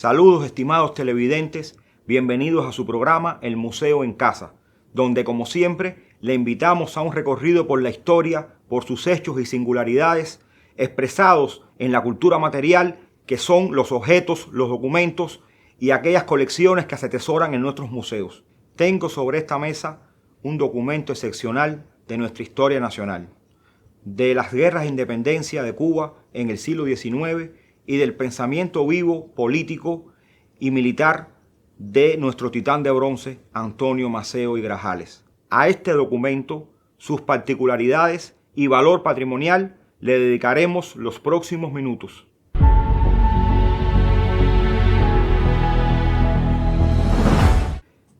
Saludos, estimados televidentes, bienvenidos a su programa El Museo en Casa, donde como siempre le invitamos a un recorrido por la historia, por sus hechos y singularidades expresados en la cultura material que son los objetos, los documentos y aquellas colecciones que se atesoran en nuestros museos. Tengo sobre esta mesa un documento excepcional de nuestra historia nacional, de las guerras de independencia de Cuba en el siglo XIX y del pensamiento vivo, político y militar de nuestro titán de bronce, Antonio Maceo y Grajales. A este documento, sus particularidades y valor patrimonial le dedicaremos los próximos minutos.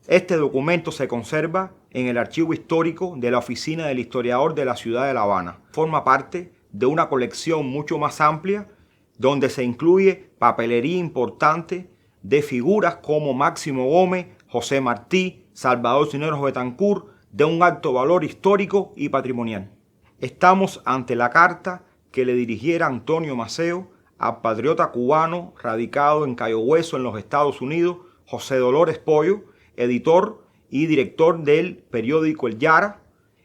Este documento se conserva en el archivo histórico de la Oficina del Historiador de la ciudad de La Habana. Forma parte de una colección mucho más amplia donde se incluye papelería importante de figuras como Máximo Gómez, José Martí, Salvador Cisneros Betancur, de un alto valor histórico y patrimonial. Estamos ante la carta que le dirigiera Antonio Maceo al patriota cubano radicado en Cayo Hueso, en los Estados Unidos, José Dolores Pollo, editor y director del periódico El Yara,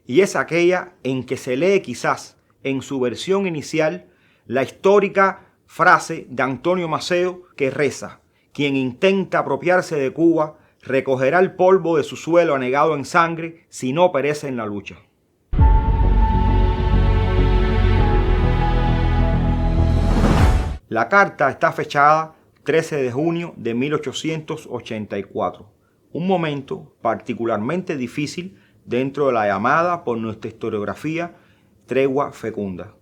y es aquella en que se lee quizás en su versión inicial la histórica frase de Antonio Maceo que reza: quien intenta apropiarse de Cuba recogerá el polvo de su suelo anegado en sangre si no perece en la lucha. La carta está fechada 13 de junio de 1884, un momento particularmente difícil dentro de la llamada por nuestra historiografía tregua fecunda.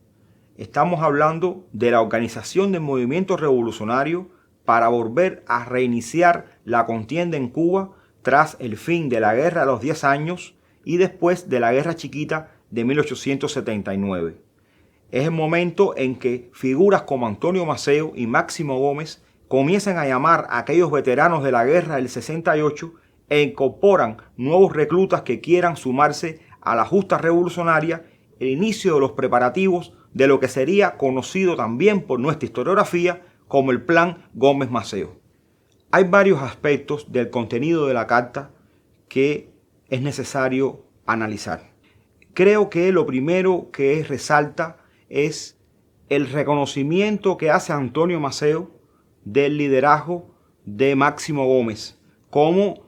Estamos hablando de la organización del movimiento revolucionario para volver a reiniciar la contienda en Cuba tras el fin de la Guerra de los 10 años y después de la Guerra Chiquita de 1879. Es el momento en que figuras como Antonio Maceo y Máximo Gómez comienzan a llamar a aquellos veteranos de la guerra del 68 e incorporan nuevos reclutas que quieran sumarse a la justa revolucionaria, el inicio de los preparativos de lo que sería conocido también por nuestra historiografía como el Plan Gómez-Maceo. Hay varios aspectos del contenido de la carta que es necesario analizar. Creo que lo primero que resalta es el reconocimiento que hace Antonio Maceo del liderazgo de Máximo Gómez como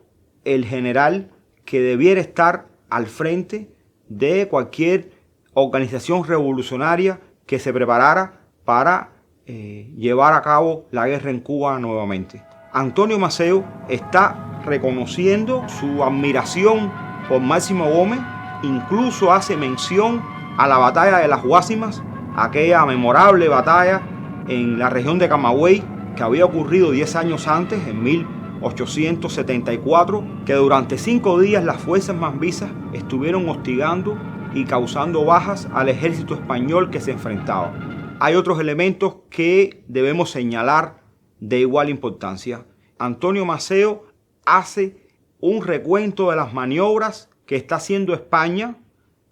el general que debiera estar al frente de cualquier organización revolucionaria que se preparara para llevar a cabo la guerra en Cuba nuevamente. Antonio Maceo está reconociendo su admiración por Máximo Gómez, incluso hace mención a la batalla de las Guásimas, aquella memorable batalla en la región de Camagüey que había ocurrido 10 años antes, en 1874, que durante 5 días las fuerzas mambisas estuvieron hostigando y causando bajas al ejército español que se enfrentaba. Hay otros elementos que debemos señalar de igual importancia. Antonio Maceo hace un recuento de las maniobras que está haciendo España,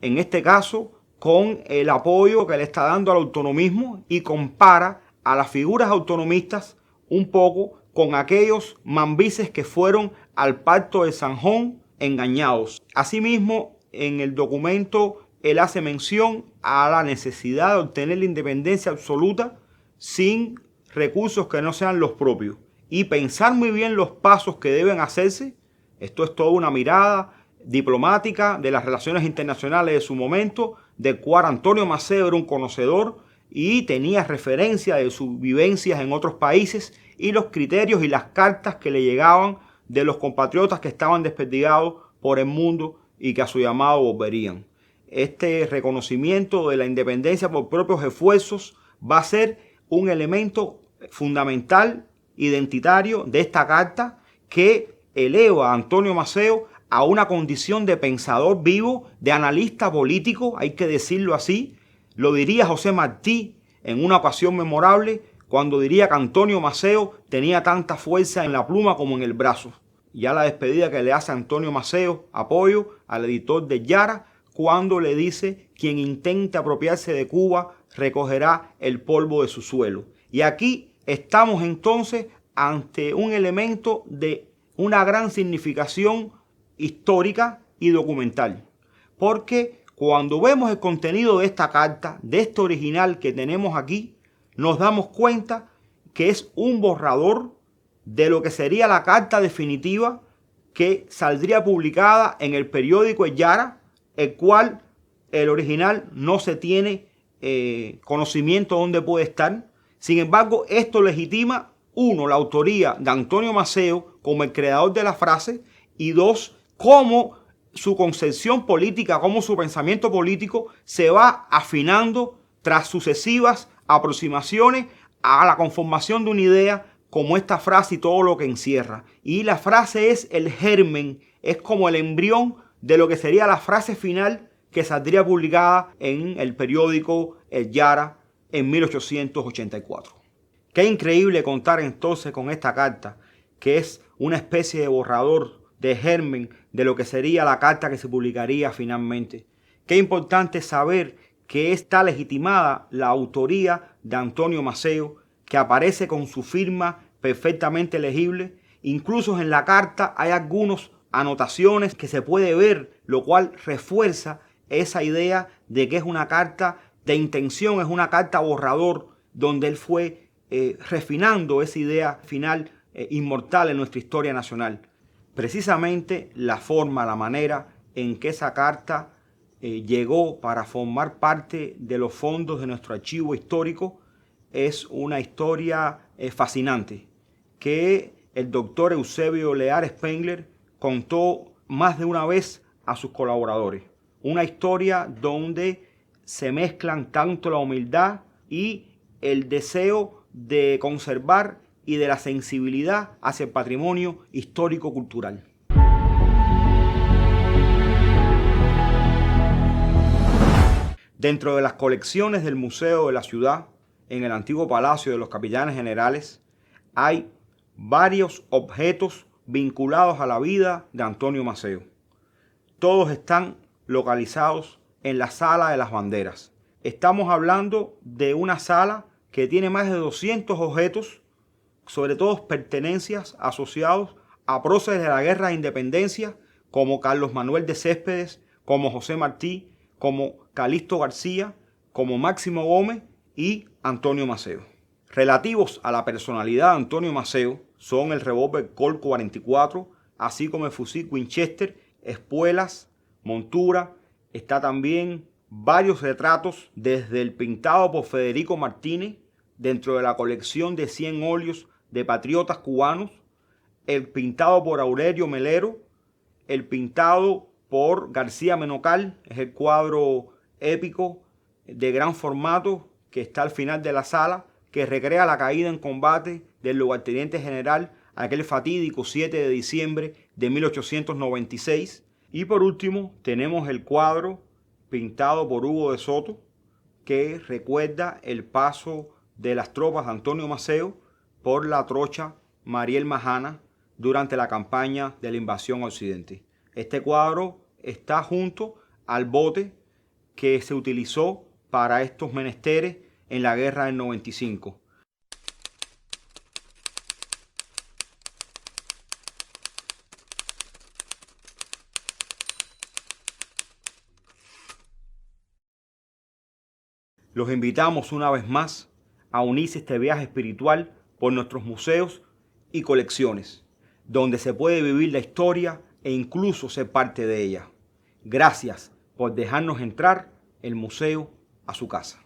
en este caso con el apoyo que le está dando al autonomismo, y compara a las figuras autonomistas un poco con aquellos mambises que fueron al Pacto de Sanjón engañados. Asimismo, en el documento él hace mención a la necesidad de obtener la independencia absoluta sin recursos que no sean los propios y pensar muy bien los pasos que deben hacerse. Esto es toda una mirada diplomática de las relaciones internacionales de su momento, del cual Antonio Maceo era un conocedor y tenía referencia de sus vivencias en otros países y los criterios y las cartas que le llegaban de los compatriotas que estaban desperdigados por el mundo y que a su llamado volverían. Este reconocimiento de la independencia por propios esfuerzos va a ser un elemento fundamental, identitario de esta carta, que eleva a Antonio Maceo a una condición de pensador vivo, de analista político, hay que decirlo así. Lo diría José Martí en una ocasión memorable, cuando diría que Antonio Maceo tenía tanta fuerza en la pluma como en el brazo. Ya la despedida que le hace Antonio Maceo, apoyo al editor de Yara, cuando le dice: quien intente apropiarse de Cuba recogerá el polvo de su suelo. Y aquí estamos entonces ante un elemento de una gran significación histórica y documental. Porque cuando vemos el contenido de esta carta, de este original que tenemos aquí, nos damos cuenta que es un borrador de lo que sería la carta definitiva que saldría publicada en el periódico El Yara, el cual el original no se tiene conocimiento de dónde puede estar. Sin embargo, esto legitima, uno, la autoría de Antonio Maceo como el creador de la frase, y dos, cómo su concepción política, cómo su pensamiento político se va afinando tras sucesivas aproximaciones a la conformación de una idea como esta frase y todo lo que encierra. Y la frase es el germen, es como el embrión de lo que sería la frase final que saldría publicada en el periódico El Yara en 1884. Qué increíble contar entonces con esta carta, que es una especie de borrador, de germen de lo que sería la carta que se publicaría finalmente. Qué importante saber que está legitimada la autoría de Antonio Maceo, que aparece con su firma perfectamente legible. Incluso en la carta hay algunas anotaciones que se puede ver, lo cual refuerza esa idea de que es una carta de intención, es una carta borrador, donde él fue refinando esa idea final inmortal en nuestra historia nacional. Precisamente la forma, la manera en que esa carta llegó para formar parte de los fondos de nuestro archivo histórico es una historia fascinante que el doctor Eusebio Leal Spengler contó más de una vez a sus colaboradores. Una historia donde se mezclan tanto la humildad y el deseo de conservar y de la sensibilidad hacia el patrimonio histórico-cultural. Dentro de las colecciones del Museo de la Ciudad, en el antiguo Palacio de los Capitanes Generales, hay varios objetos vinculados a la vida de Antonio Maceo. Todos están localizados en la Sala de las Banderas. Estamos hablando de una sala que tiene más de 200 objetos, sobre todo pertenencias asociados a próceres de la Guerra de Independencia, como Carlos Manuel de Céspedes, como José Martí, como Calixto García, como Máximo Gómez y Antonio Maceo. Relativos a la personalidad de Antonio Maceo son el revólver Colt 44, así como el fusil Winchester, espuelas, montura. Está también varios retratos, desde el pintado por Federico Martínez dentro de la colección de 100 óleos de patriotas cubanos, el pintado por Aurelio Melero, el pintado por García Menocal, es el cuadro épico de gran formato que está al final de la sala, que recrea la caída en combate del lugarteniente general aquel fatídico 7 de diciembre de 1896. Y por último tenemos el cuadro pintado por Hugo de Soto, que recuerda el paso de las tropas de Antonio Maceo por la trocha Mariel Majana durante la campaña de la invasión a Occidente. Este cuadro está junto al bote que se utilizó para estos menesteres en la guerra del 95. Los invitamos una vez más a unirse a este viaje espiritual por nuestros museos y colecciones, donde se puede vivir la historia e incluso ser parte de ella. Gracias por dejarnos entrar el museo a su casa.